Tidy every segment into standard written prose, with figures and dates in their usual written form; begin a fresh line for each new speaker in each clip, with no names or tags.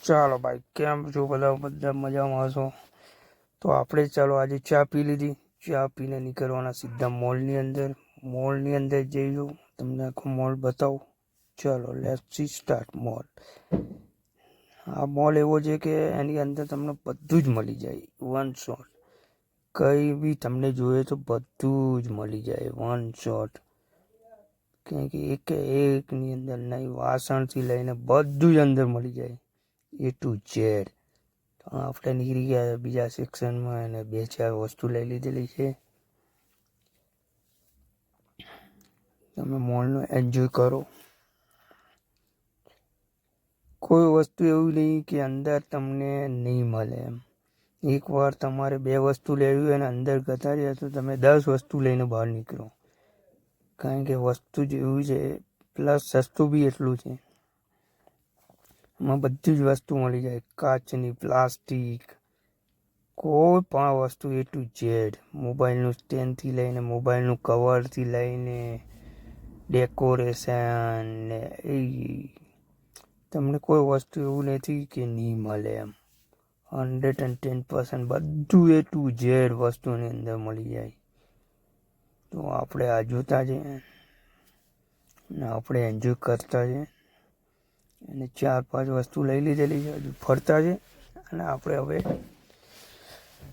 ચાલો ભાઈ, કેમ છો બધા? બધા મજામાં હશો? તો આપણે ચાલો આજે ચા પી લીધી. ચા પીને નીકળવાના સીધા મોલની અંદર. મોલની અંદર જઈશું, તમને આખો મોલ બતાવું. ચાલો લેટ્સ સી સ્ટાર્ટ મોલ. આ મોલ એવો છે કે એની અંદર તમને બધું જ મળી જાય વન શોટ. કંઈ બી તમને જોઈએ તો બધું જ મળી જાય વન શોટ. કેમ કે એકની અંદર નહીં, વાસણથી લઈને બધું જ અંદર મળી જાય એ ટુ ઝેડ. તો આપણે નીકળી ગયા બીજા સેક્શનમાં અને 2-4 વસ્તુ લઈ લીધેલી છે. તમે મોલનો એન્જોય કરો. કોઈ વસ્તુ એવું નહીં કે અંદર તમને નહીં મળે એમ. એકવાર તમારે 2 વસ્તુ લેવી હોય અને અંદર જતા રહ્યા તો તમે 10 વસ્તુ લઈને બહાર નીકળો. કારણ કે વસ્તુ જ એવું છે, પ્લસ સસ્તું બી એટલું છે. એમાં બધી જ વસ્તુ મળી જાય, કાચની, પ્લાસ્ટિક, કોઈ પણ વસ્તુ એ ટુ ઝેડ. મોબાઈલનું સ્ટેન્ડથી લઈને મોબાઈલનું કવરથી લઈને ડેકોરેશન ને એ તમને કોઈ વસ્તુ એવું નથી કે નહીં મળે એમ. 110% બધું એ ટુ ઝેડ વસ્તુની અંદર મળી જાય. તો આપણે આ જોતા છે ને આપણે એન્જોય કરતા છે. અને 4-5 વસ્તુ લઈ લીધેલી છે, હજુ ફરતા છે. અને આપણે હવે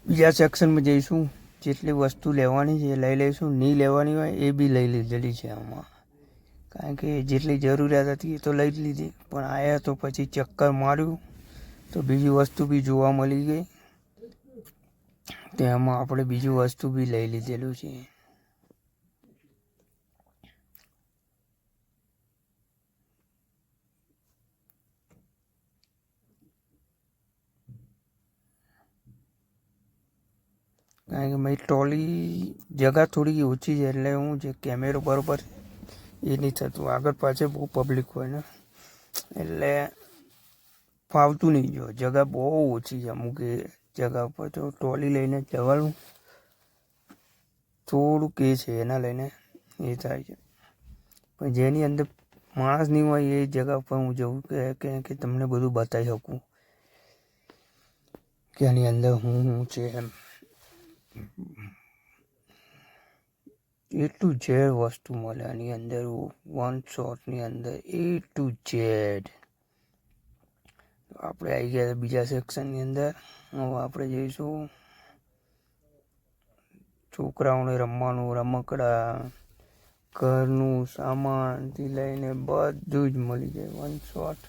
બીજા સેક્શનમાં જઈશું. જેટલી વસ્તુ લેવાની છે એ લઈ લઈશું, નહીં લેવાની હોય એ બી લઈ લીધેલી છે આમાં. કારણ કે જેટલી જરૂરિયાત હતી એ તો લઈ જ લીધી, પણ આવ્યા તો પછી ચક્કર માર્યું તો બીજી વસ્તુ બી જોવા મળી ગઈ. તેમાં આપણે બીજી વસ્તુ બી લઈ લીધેલું છે. કારણ કે મારી ટ્રોલી જગા થોડી ઓછી છે, એટલે હું જે કેમેરો બરોબર એ નહીં થતું. આગળ પાછળ બહુ પબ્લિક હોય ને એટલે ફાવતું નહીં. જો જગા બહુ ઓછી છે અમુક એ જગા પર, તો ટ્રોલી લઈને જવાનું થોડુંક એ છે, એના લઈને એ થાય છે. પણ જેની અંદર માણસ નહીં હોય એ જગા પર હું જઉં કે તમને બધું બતાવી શકું કે આની અંદર હું છે એમ. એ ટુ ઝેડ વસ્તુ મળે આની અંદર વન શોટની અંદર એ ટુ ઝેડ. આપણે આવી ગયા બીજા સેક્શનની અંદર. હવે આપણે જઈશું છોકરાઓને રમવાનું, રમકડા, ઘરનું સામાનથી લઈને બધું જ મળી જાય વન શોટ.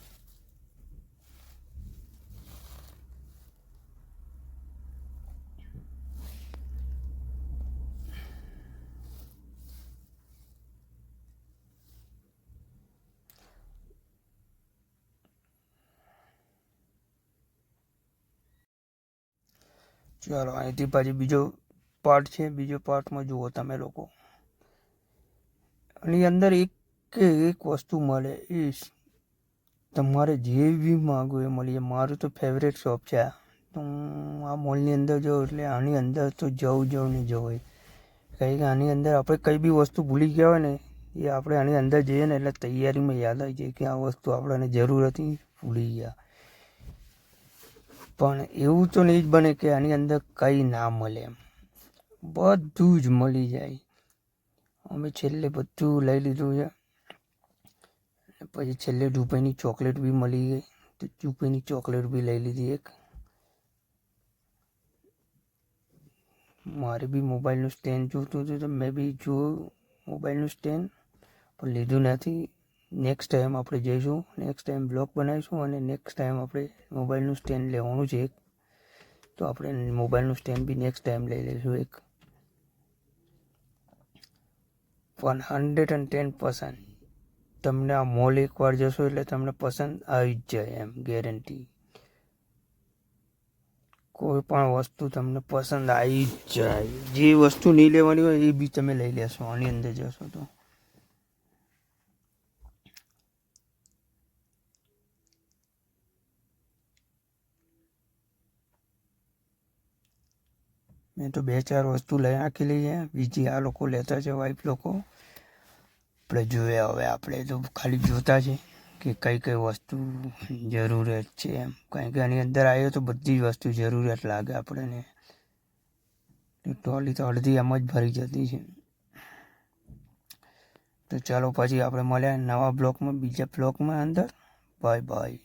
ચાલો અહીંથી પાછી બીજો પાર્ટ છે. બીજો પાર્ટમાં જુઓ તમે લોકો. આની અંદર એક વસ્તુ મળે એ તમારે જે બી માગો એ મળી જાય. મારું તો ફેવરેટ શોપ છે આ. તો હું આ મોલની અંદર જાઉં એટલે આની અંદર તો જવું ને જવું. કારણ કે આની અંદર આપણે કંઈ બી વસ્તુ ભૂલી ગયા હોય ને એ આપણે આની અંદર જઈએ ને એટલે તૈયારીમાં યાદ આવી જાય કે આ વસ્તુ આપણને જરૂર હતી, ભૂલી ગયા. પણ એવું તો નહીં જ બને કે આની અંદર કંઈ ના મળે એમ. બધું જ મળી જાય. અમે છેલ્લે બધું લઈ લીધું છે. પછી છેલ્લે રૂપિયાની ચોકલેટ બી મળી ગઈ, તો રૂપિયાની ચોકલેટ બી લઈ લીધી એક. મારે બી મોબાઈલનું સ્ટેન્ડ જોતું હતું તો મેં બી જોયું મોબાઈલનું સ્ટેન્ડ, પણ લીધું નથી. નેક્સ્ટ ટાઈમ આપણે જઈશું, નેક્સ્ટ ટાઈમ બ્લોગ બનાવીશું અને નેક્સ્ટ ટાઈમ આપણે મોબાઈલનું સ્ટેન્ડ લેવાનું છે એક. તો આપણે મોબાઈલનું સ્ટેન્ડ બી નેક્સ્ટ ટાઈમ લઈ લઈશું એક. પણ 110% તમને આ મોલ એકવાર જશો એટલે તમને પસંદ આવી જ જાય એમ, ગેરંટી. કોઈ પણ વસ્તુ તમને પસંદ આવી જ જાય. જે વસ્તુ નહીં લેવાની હોય એ બી તમે લઈ લેશો આની અંદર જશો તો. મેં તો 2-4 વસ્તુ લઈ નાખેલી છે, બીજી આ લોકો લેતા છે, વાઈફ લોકો. આપણે જોઈએ હવે, આપણે તો ખાલી જોતા છે કે કઈ કઈ વસ્તુ જરૂરિયાત છે એમ, કારણ કે આની અંદર આવ્યો તો બધી જ વસ્તુ જરૂરિયાત લાગે આપણને. ટ્રોલી તો અડધી એમ જ ભરી જતી છે. તો ચાલો પછી આપણે મળ્યા નવા બ્લોગમાં, બીજા બ્લોગમાં અંદર. Bye bye.